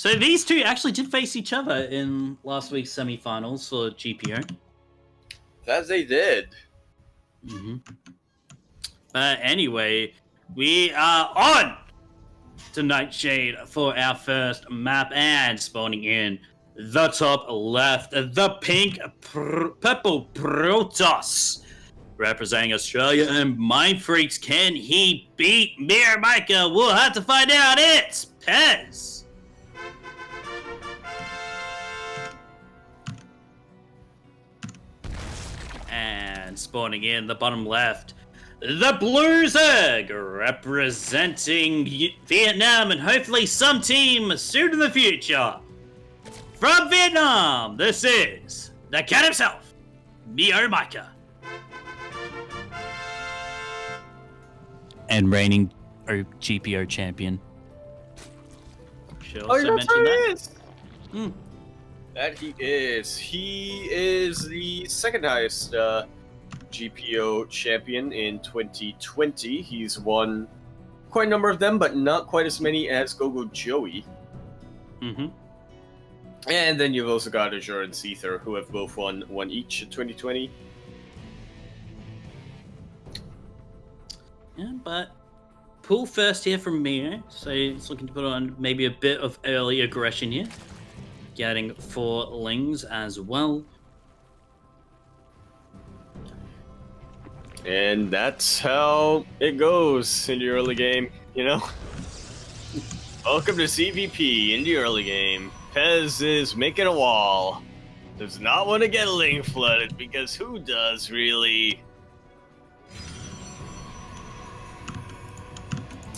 So these two actually did face each other in last week's semifinals for GPO. That they did. Anyway, we are on to Nightshade for our first map, and spawning in the top left, the pink purple Protoss, representing Australia and Mind Freaks. Can he beat MeomaikA? We'll have to find out. It's Pezz. And spawning in the bottom left, the Blues Egg, representing Vietnam and hopefully some team soon in the future. From Vietnam, this is the cat himself, MeomaikA. And reigning GPO champion. Should also mention that. That he is. He is the second highest GPO champion in 2020. He's won quite a number of them, but not quite as many as Gogo Joey. And then you've also got Azure and Seether, who have both won one each in 2020. Yeah, but pull first here from Mio, so he's looking to put on maybe a bit of early aggression here. Getting 4 Lings as well. And that's how it goes in the early game, you know? Welcome to ZvP in the early game. Pezz is making a wall. Does not want to get Ling flooded, because who does, really?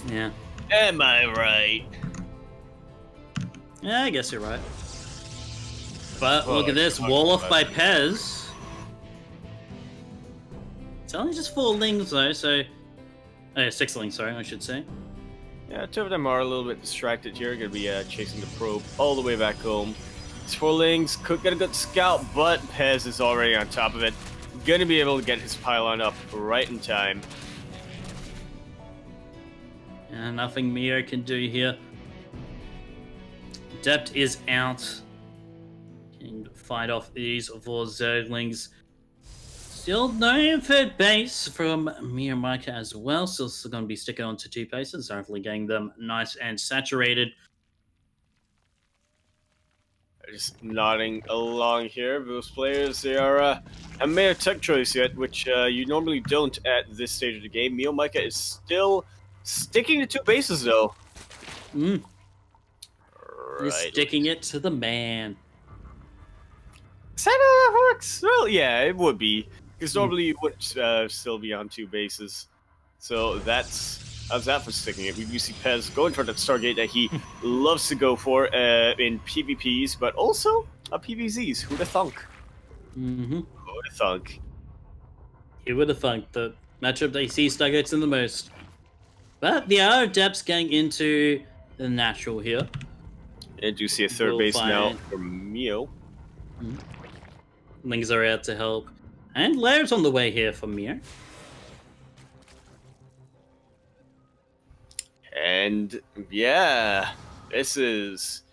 Yeah. Am I right? Yeah, I guess you're right. But look at this, wall off by Pezz. It's only just 4 Lings though, so... Oh, yeah, 6 Lings, sorry, I should say. Yeah, 2 of them are a little bit distracted here. Gonna be chasing the probe all the way back home. These 4 Lings could get a good scout, but Pezz is already on top of it. Gonna be able to get his pylon up right in time. And nothing Mio can do here. Dept is out. Can fight off these 4 Zerglings. Still no infinite base from MeomaikA as well. Still going to be sticking on to 2 bases. Hopefully getting them nice and saturated. Just nodding along here. Those players, they are haven't made a tech choice yet, which you normally don't at this stage of the game. MeomaikA is still sticking to 2 bases though. Right. He's Right. sticking it to the man. Is that how that works? Well, yeah, it would be. Because normally you would still be on 2 bases. So how's that for sticking it? We do see Pezz going for that Stargate that he loves to go for in PvPs, but also PvZs. Who'd have thunk? Who'd have thunk? Who would have thunk the matchup they see Stargates in the most? But the other Depth's getting into the natural here. I do see a 3rd base now for Mio. Lings are out to help. And Laird's on the way here for Mio. And yeah, this is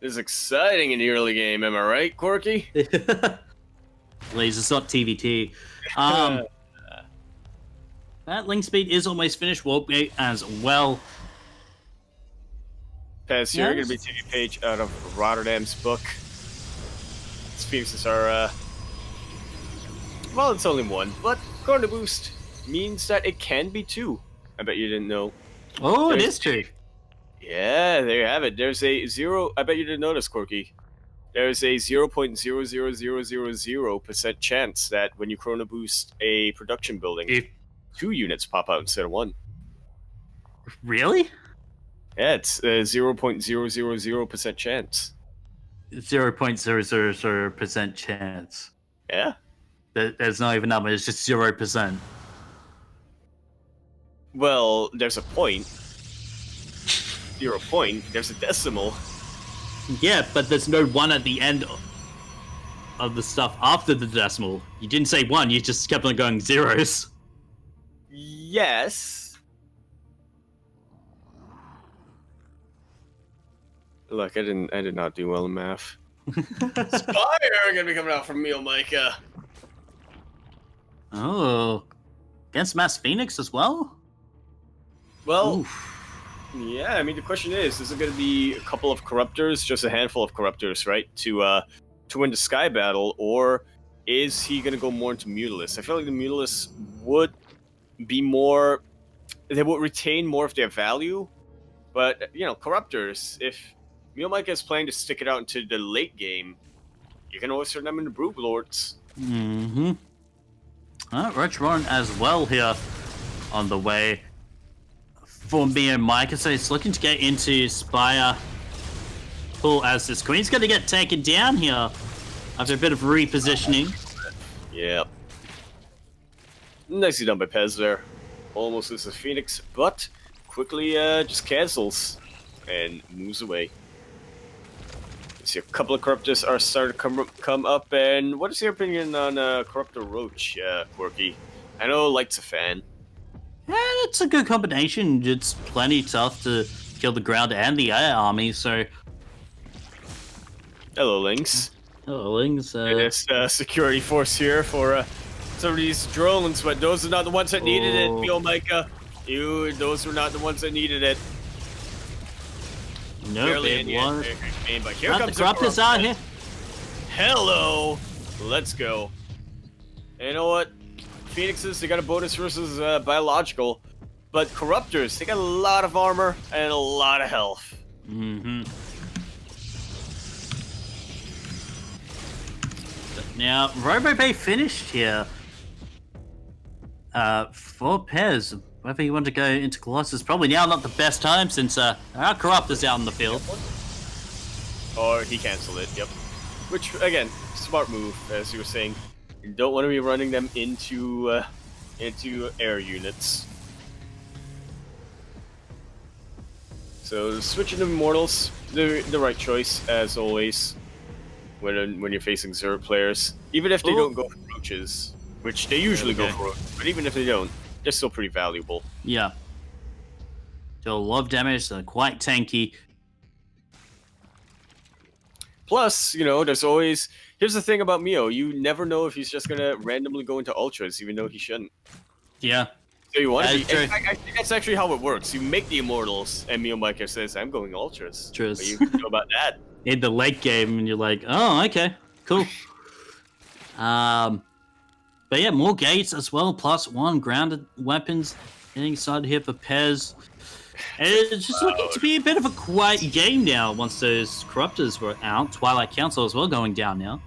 exciting in the early game, am I right, Quirky? Please, it's not TVT. That Ling speed is almost finished. Warp gate as well. Pezz here, going to be taking a page out of Rotterdam's book. These pieces are, well, it's only 1, but Corner Boost means that it can be 2. I bet you didn't know. Oh, it is 2. Yeah, there you have it. There's a 0, I bet you didn't notice, Quirky. There's a 0.00000% chance that when you Chrono Boost a production building, 2 units pop out instead of 1. Really? Yeah, it's a 0.000% chance. 0.000% chance. Yeah. There's not even a number, it's just 0%. Well, there's a point. 0 point, there's a decimal. Yeah, but there's no 1 at the end of the stuff after the decimal. You didn't say 1, you just kept on going zeros. Yes. Look, I did not do well in math. Spire gonna be coming out from MeomaikA. Oh, against Mass Phoenix as well? Well, Oof. yeah, I mean, the question is it going to be a couple of Corruptors, just a handful of Corruptors, right, to win the Sky Battle, or is he going to go more into Mutalisk? I feel like the Mutalisk would be more... They would retain more of their value, but, you know, Corruptors, if MeomaikA is planning to stick it out into the late game, you can always turn them into Brood Lords. Mm-hmm. Roach as well here on the way for MeomaikA, so he's looking to get into Spire pool as this Queen's going to get taken down here after a bit of repositioning. Yep. Nicely done by Pezz there. Almost as a Phoenix, but quickly just cancels and moves away. You see a couple of Corruptors are starting to come up, and what is your opinion on Corruptor Roach, Quirky? I know Light's a fan. Yeah, it's a good combination. It's plenty tough to kill the ground and the air army, so... Hello, Lynx. Hello, Lynx. This security force here for some of these drones, but those are not the ones that needed it, MeomaikA. Those were not the ones that needed it. No, it was. But here comes the Corruptors out here. Hello. Let's go. And you know what? Phoenixes, they got a bonus versus biological, but Corruptors, they got a lot of armor and a lot of health. Mm-hmm. Now, RoboBay finished here for Pezz. Whether you want to go into Colossus, probably now not the best time since our Corruptor's out in the field. Or he canceled it, yep. Which, again, smart move, as you were saying. You don't want to be running them into air units. So switching to Immortals, the right choice as always. When you're facing Zero players, even if they don't go for Roaches, which they usually go for, but even if they don't, they're still pretty valuable. Yeah. Deal a lot of damage, they're quite tanky. Plus, you know, there's always... Here's the thing about Meo. You never know if he's just going to randomly go into Ultras, even though he shouldn't. Yeah. So you want to be... I think that's actually how it works. You make the Immortals, and MeomaikA says, I'm going Ultras. True. But you know about that. In the late game, and you're like, oh, okay, cool. But yeah, more gates as well, +1 grounded weapons inside here for Pezz. And it's just looking to be a bit of a quiet game now once those Corruptors were out. Twilight Council as well going down now.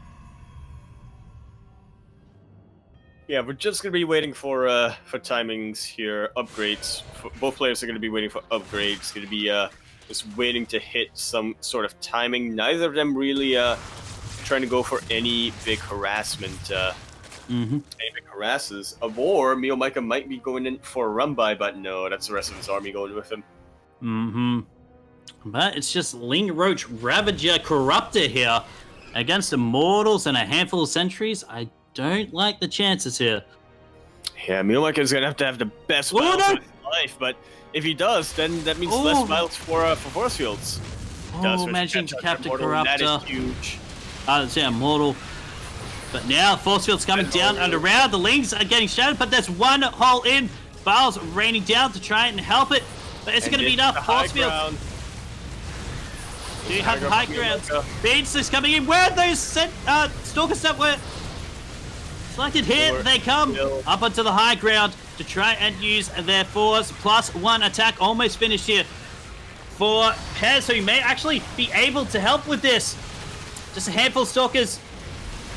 Yeah, we're just going to be waiting for timings here, upgrades. Both players are going to be waiting for upgrades. Going to be just waiting to hit some sort of timing. Neither of them really trying to go for any big harassment. Any big harasses. Or MeomaikA might be going in for a run-by, but no, that's the rest of his army going with him. But it's just Ling Roach Ravager Corruptor here against Immortals and a handful of Sentries. I don't like the chances here. Yeah, MeomaikA is going to have the best battles of his life, but if he does, then that means less battles for force fields. Managing to capture Corruptor. That is huge. It's Immortal. But now force field's coming down and around. The Lings are getting shattered, but there's one hole in. Bale's raining down to try and help it. But is it going to be enough? Force fields. Do you have high grounds? Beats is coming in. Where are those Stalkers that were selected here? They come up onto the high ground to try and use their force. +1 attack almost finished here for Pezz, who may actually be able to help with this. Just a handful of Stalkers.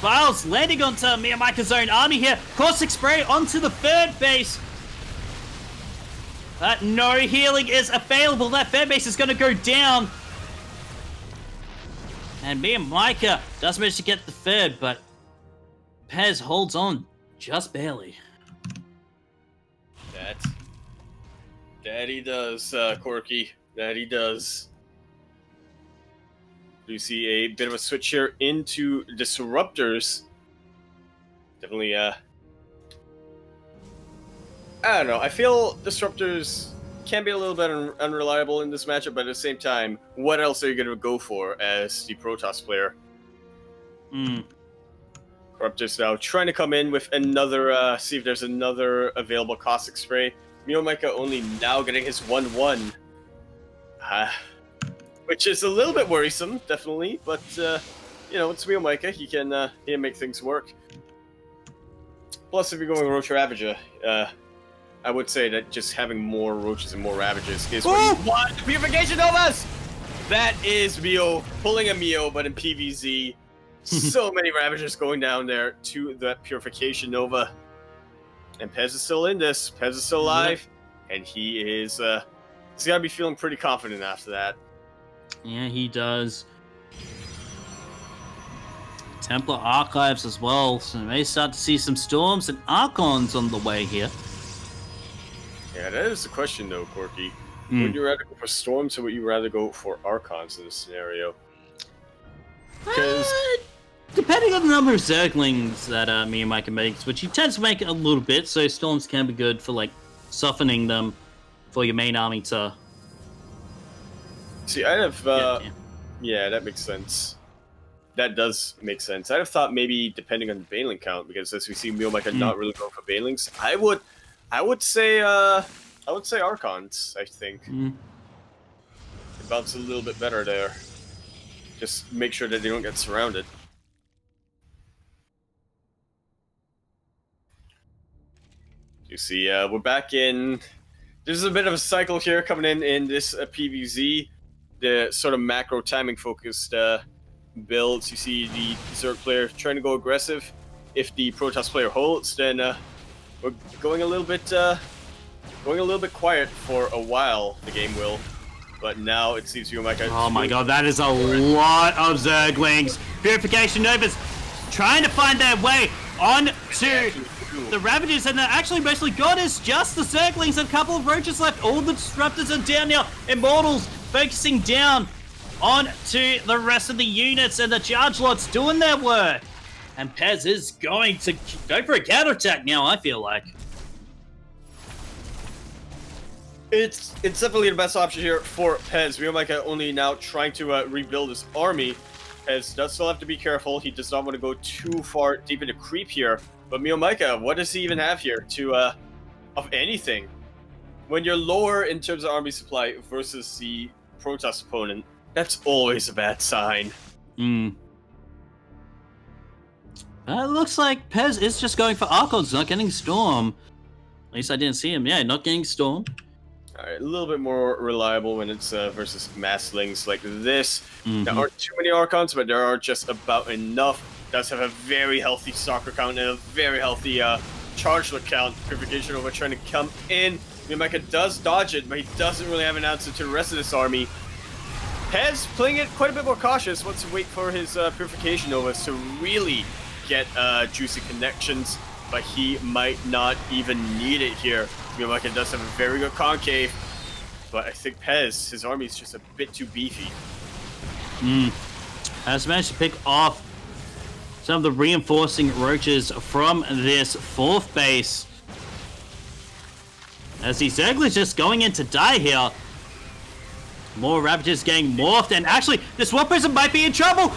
Files landing onto MeomaikA's own army here. Caustic Spray onto the third base. No healing is available. That third base is going to go down. And MeomaikA does manage to get the third, but Pezz holds on just barely. That he does, Quirky. That he does. You see a bit of a switch here into Disruptors. Definitely, I don't know. I feel Disruptors can be a little bit unreliable in this matchup, but at the same time, what else are you going to go for as the Protoss player? Corruptus now trying to come in with another, see if there's another available Caustic Spray. MeomaikA only now getting his 1-1. Which is a little bit worrisome, definitely, but, you know, it's MeomaikA. He can make things work. Plus, if you're going Roach Ravager, I would say that just having more Roaches and more Ravagers is what you want. Purification Novas! That is Meo pulling a Meo, but in PvZ. So many Ravagers going down there to that Purification Nova. And Pezz is still in this. Pezz is still alive. And he is, he's got to be feeling pretty confident after that. Yeah, he does. Templar Archives as well, so we may start to see some Storms and Archons on the way here. Yeah, that is the question though, Quirky. Would you rather go for Storms or would you rather go for Archons in this scenario? Because depending on the number of Zerglings that MeomaikA makes, which he tends to make a little bit, so Storms can be good for like softening them for your main army to... See, I'd have... Yeah, that makes sense. That does make sense. I'd have thought maybe depending on the Baneling count, because as we see MeomaikA not really going for Banelings, I would say Archons, I think. It bounces a little bit better there. Just make sure that they don't get surrounded. You see, we're back in... There's a bit of a cycle here coming in this PvZ. The sort of macro timing focused builds. You see the Zerg player trying to go aggressive. If the Protoss player holds, then we're going a little bit quiet for a while. The game will, but now it seems MeomaikA. Oh my god, that is a lot of Zerglings. Purification Novas trying to find their way on to the Ravagers, and they're actually mostly gone. It's just the Zerglings and a couple of Roaches left. All the Disruptors are down now. Immortals focusing down on to the rest of the units, and the Charge Lots doing their work. And Pezz is going to go for a counterattack now, I feel like. It's definitely the best option here for Pezz. MeomaikA only now trying to rebuild his army. Pezz does still have to be careful. He does not want to go too far deep into creep here. But MeomaikA, what does he even have here to of anything? When you're lower in terms of army supply versus the Protoss opponent, that's always a bad sign. It looks like Pezz is just going for Archons, not getting Storm. At least I didn't see him. Yeah, not getting Storm. Alright, a little bit more reliable when it's versus masslings like this. There aren't too many Archons, but there are just about enough. Does have a very healthy soccer count and a very healthy charge look count. Purification Nova trying to come in. MeomaikA does dodge it, but he doesn't really have an answer to the rest of this army. Pezz playing it quite a bit more cautious. Wants to wait for his Purification Novas to really get juicy connections, but he might not even need it here. MeomaikA does have a very good concave, but I think Pezz, his army is just a bit too beefy. Has managed to pick off some of the reinforcing Roaches from this fourth base. As the Zerglings just going in to die here. More Ravagers getting morphed, and actually, the Swamp Prison might be in trouble!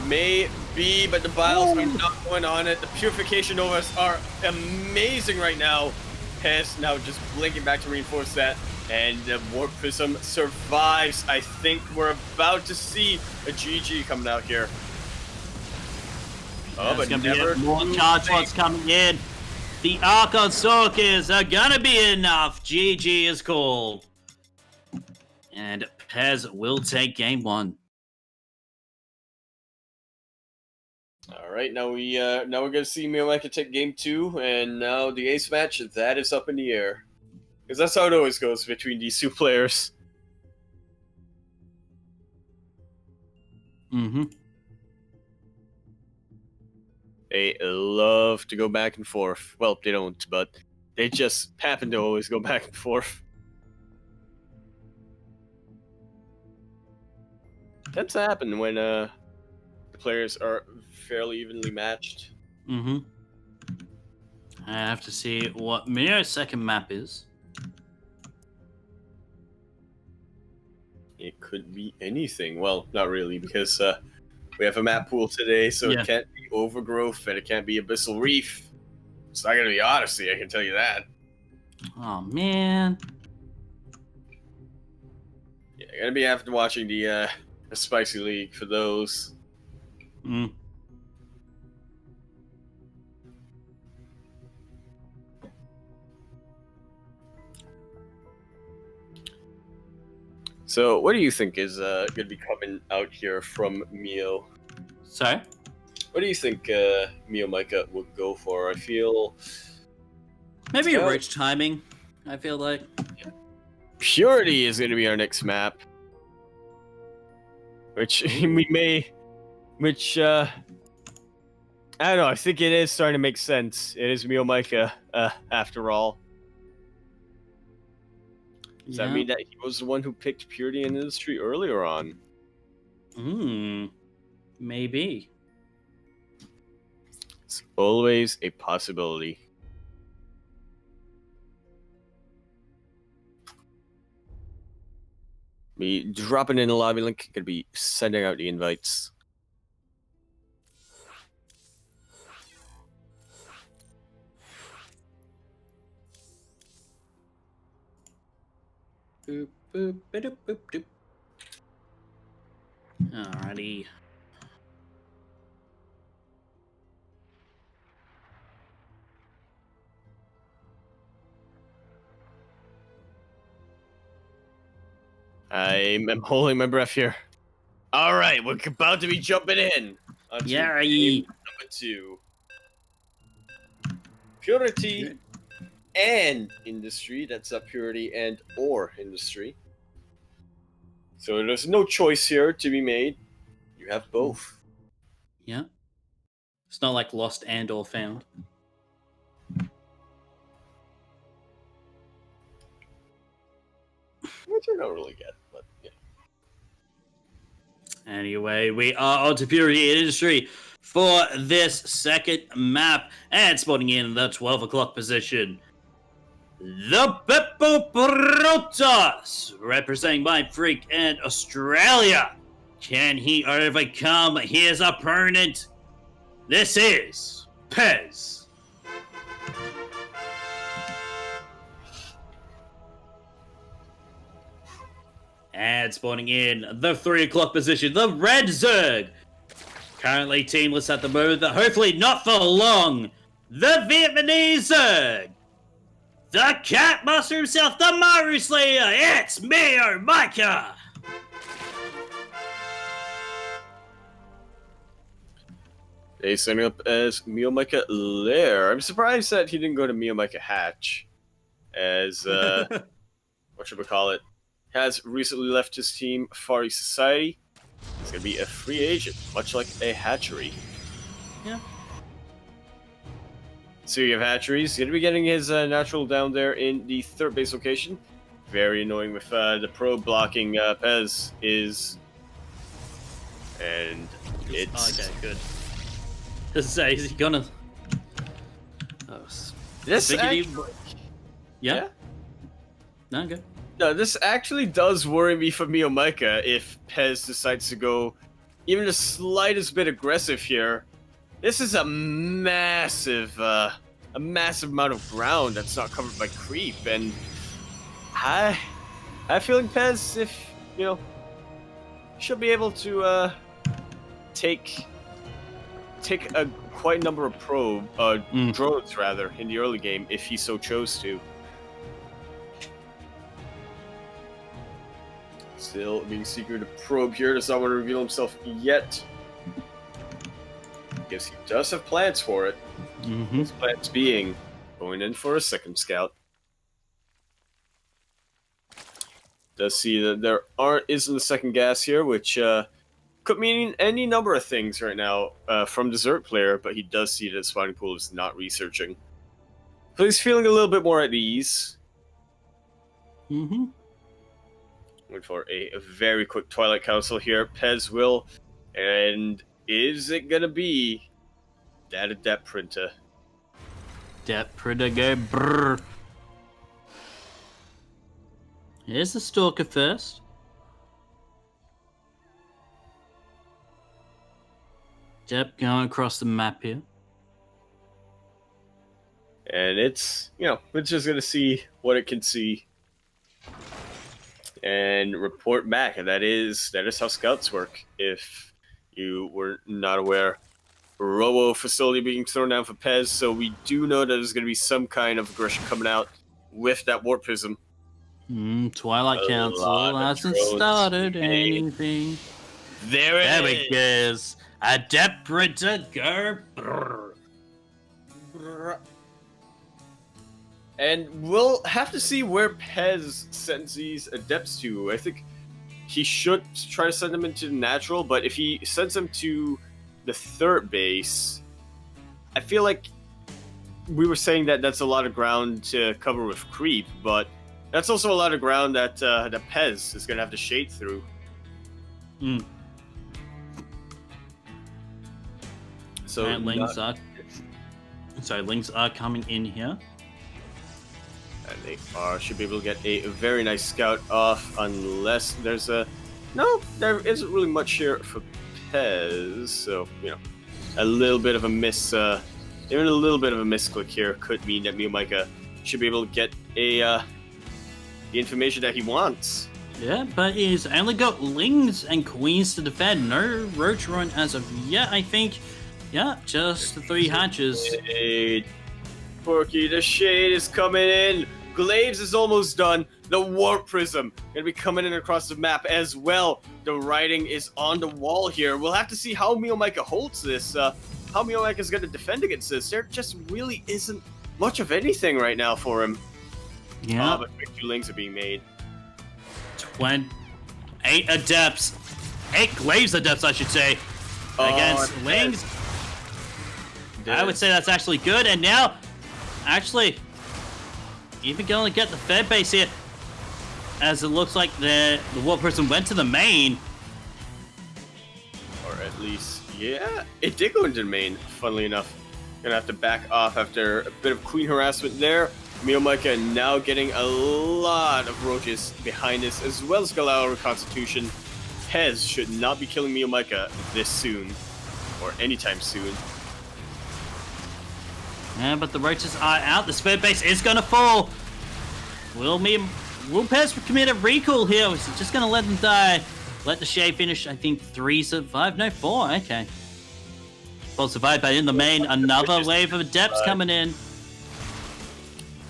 Maybe, but the Biles are not going on it. The Purification Novas are amazing right now. Pezz now just blinking back to reinforce that, and the Warp Prism survives. I think we're about to see a GG coming out here. Oh, but never more charge lots coming in. The Archon Stalkers are gonna be enough. GG is called. And Pezz will take game one. All right, now we're gonna see MeomaikA take game two, and now the ace match that is up in the air, because that's how it always goes between these two players. They love to go back and forth. Well, they don't, but they just happen to always go back and forth. Tends to happen when the players are fairly evenly matched. I have to see what Meo's second map is. It could be anything. Well, not really, because we have a map pool today, so Yeah. it can't be Overgrowth and it can't be Abyssal Reef. It's not going to be Odyssey, I can tell you that. Oh man. Yeah, you're going to be after watching the Spicy League for those. Mm. So, what do you think is going to be coming out here from Mio? Sorry? What do you think MeomaikA would go for? I feel Maybe a rich timing, I feel like. Purity is going to be our next map. Which we may... Which, I don't know, I think it is starting to make sense. It is MeomaikA, after all. Does that mean that he was the one who picked Purity in Industry earlier on? Maybe. It's always a possibility. Me dropping in the lobby link, gonna be sending out the invites. Boop, boop, ba-doop, boop, doop. Alrighty. I'm holding my breath here. All right, we're about to be jumping in. Yeah. Game number 2. Purity and Industry. That's Purity and or Industry. So there's no choice here to be made. You have both. Yeah. It's not like lost and or found. Which I don't really get, but yeah. Anyway, we are on to Purity Industry for this second map, and spawning in the 12 o'clock position. The Beppo Protoss, representing by Freak and Australia. Can he overcome his opponent? This is Pezz. And spawning in the 3 o'clock position, the Red Zerg. Currently teamless at the moment, but hopefully not for long. The Vietnamese Zerg. The Cat Master himself, the Maru Slayer. It's MeomaikA. They signing up as MeomaikA Lair. I'm surprised that he didn't go to MeomaikA Hatch, as whatchamacallit has recently left his team, Far East Society. He's gonna be a free agent, much like a hatchery. Yeah. Speaking of hatcheries, he's gonna be getting his natural down there in the 3rd base location. Very annoying with the probe blocking Pezz is, and it's okay. Good. Just say, is he gonna? Oh, this. Yeah. No, good. No, this actually does worry me for MeomaikA if Pezz decides to go even the slightest bit aggressive here. This is a massive amount of ground that's not covered by creep, and I feeling Pezz, if you know, should be able to take a quite number of drones rather in the early game if he so chose to. Still being secret to probe here, does not want to reveal himself yet. Guess he does have plans for it. His plans being going in for a second scout. Does see that there isn't a second gas here, which could mean any number of things right now from Desert Player, but he does see that Spawning Pool is not researching. So he's feeling a little bit more at ease. Wait for a very quick Twilight Council here. Pezz will, and is it gonna be that a depth printer? Depth printer go brrr. Here's the Stalker first. Yep, going across the map here. And it's, it's just going to see what it can see. And report back. And that is how scouts work, if you were not aware. Robo facility being thrown down for Pezz, so we do know that there's going to be some kind of aggression coming out with that warp prism. Twilight Council hasn't started anything. There it goes. Adept Predator. And we'll have to see where Pezz sends these adepts to. I think he should try to send them into the natural, but if he sends them to the third base, I feel like we were saying that that's a lot of ground to cover with creep, but that's also a lot of ground that that Pezz is going to have to shade through. So lings are coming in here. And they should be able to get a very nice scout off, unless there's no, there isn't really much here for Pezz, so a little bit of a miss, even a little bit of a misclick here could mean that MeomaikA should be able to get the information that he wants. Yeah, but he's only got lings and queens to defend. No roach run as of yet, I think. Yeah, just the 3 hatches. Quirky, the shade is coming in. Glaives is almost done. The warp prism gonna be coming in across the map as well. The writing is on the wall here. We'll have to see how MeomaikA holds this. How MeomaikA is gonna defend against this. There just really isn't much of anything right now for him. Yeah, but 2 lings are being made. 8 adepts, 8 glaives adepts, I should say, against lings. I would say that's actually good. And now, actually, even going to get the third base here, as it looks like the warp person went to the main. Or at least, yeah, it did go into the main, funnily enough. Gonna have to back off after a bit of queen harassment there. MeomaikA now getting a lot of roaches behind this, as well as Galao Reconstitution. Pezz should not be killing MeomaikA this soon, or anytime soon. Yeah, but the roaches are out. The third base is going to fall. Will Pezz commit a recall here? Or is he just going to let them die? Let the shade finish. I think 3 survive. No, 4. Okay. 4 survive, but in the main, another wave of adepts coming in.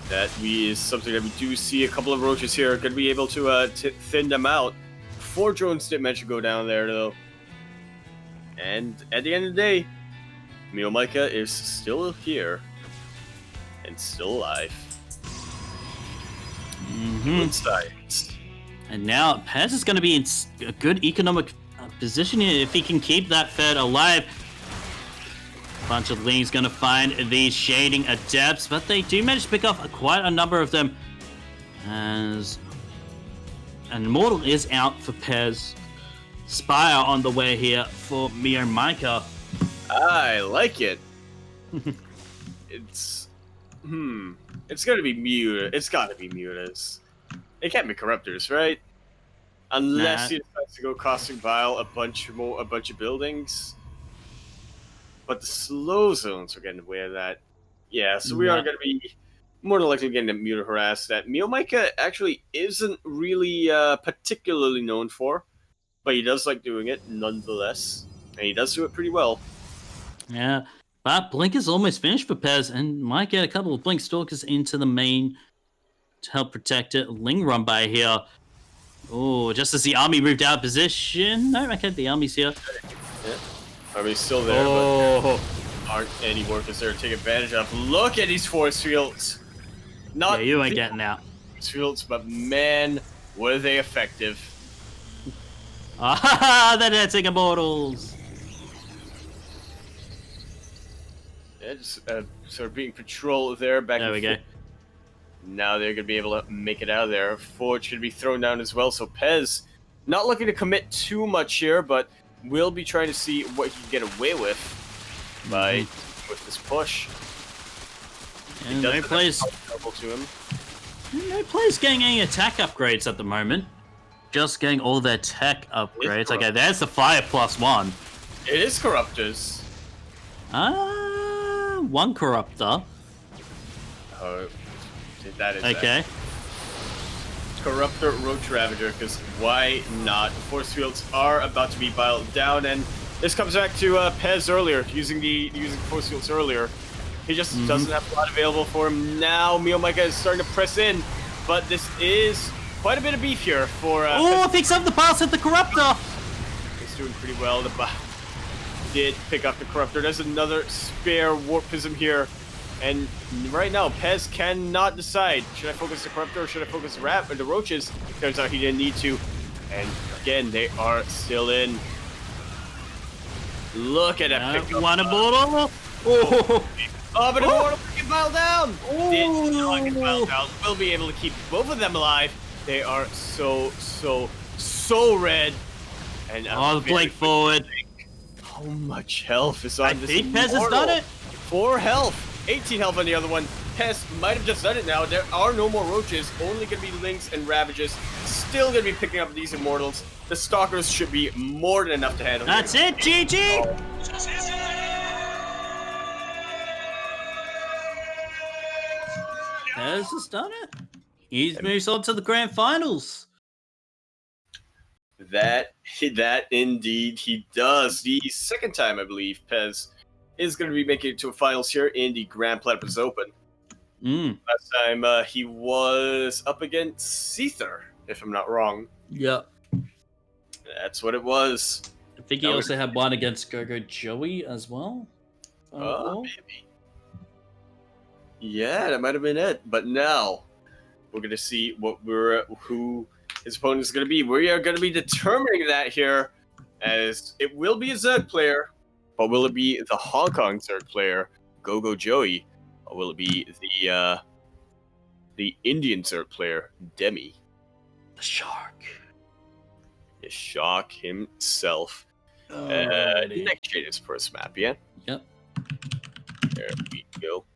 That is something that we do see. A couple of roaches here are going to be able to thin them out. 4 drones didn't mention go down there, though. And at the end of the day, MeomaikA is still here. And still alive. Good science. And now Pezz is going to be in a good economic position here if he can keep that third alive. A bunch of lings going to find these shading adepts, but they do manage to pick off quite a number of them. As an immortal is out for Pezz. Spire on the way here for MeomaikA. I like it. It's gonna be Muta. It's gotta be Mutas. It can't be Corruptors, right? Unless he decides to go Caustic Bile a bunch of buildings. But the slow zones are getting away with that. Yeah, so we are gonna be more than likely getting a Muta harass that MeomaikA actually isn't really particularly known for. But he does like doing it nonetheless. And he does do it pretty well. Yeah. But Blink is almost finished for Pezz, and might get a couple of Blink Stalkers into the main to help protect it. Ling run by here. Oh, just as the army moved out of position. No, okay, the army's here. Yeah. Army's still there, but aren't any workers there to take advantage of. Look at these force fields. Not you ain't getting out. Force fields, but man, were they effective. Ah, the dancing immortals. Yeah, just sort of being patrolled there. There we go. Now they're going to be able to make it out of there. Forge should be thrown down as well. So Pezz, not looking to commit too much here, but will be trying to see what he can get away with with this push. And no players getting any attack upgrades at the moment. Just getting all their tech upgrades. Okay, there's the fire +1. It is Corruptors. One corruptor. Oh, that is Okay. Corruptor, Roach Ravager, because why not? Force fields are about to be biled down, and this comes back to Pezz earlier, using force fields earlier. He just doesn't have a lot available for him now. MeomaikA is starting to press in, but this is quite a bit of beef here for. Oh, picks up the pass at the corruptor. He's doing pretty well. The did pick up the corruptor. There's another spare warpism here. And right now, Pezz cannot decide. Should I focus the corruptor or should I focus the roaches? Turns out he didn't need to. And again, they are still in. Look at that pickup. One immortal. Oh, but immortal get piled down. Did not get piled down. We'll be able to keep both of them alive. They are so red. And the blink forward. How much health is on this? I think Pezz has done it. 4 health. 18 health on the other one. Pezz might have just done it now. There are no more roaches. Only going to be lynx and ravages. Still going to be picking up these immortals. The stalkers should be more than enough to handle. That's it, GG. Pezz has done it. He moves on to the grand finals. That indeed he does. The second time, I believe, Pezz is going to be making it to a finals here in the Grand Platypus Open. Last time he was up against Seether, if I'm not wrong. Yep. That's what it was. I think he also had one against Go-Go Joey as well. Maybe. Yeah, that might have been it. But now we're going to see who his opponent is going to be. We are going to be determining that here, as it will be a Zerg player. But will it be the Hong Kong Zerg player, Go-Go Joey, or will it be the Indian Zerg player, Demi? The Shark. The Shark himself. Next shade is first map, yeah? Yep. There we go.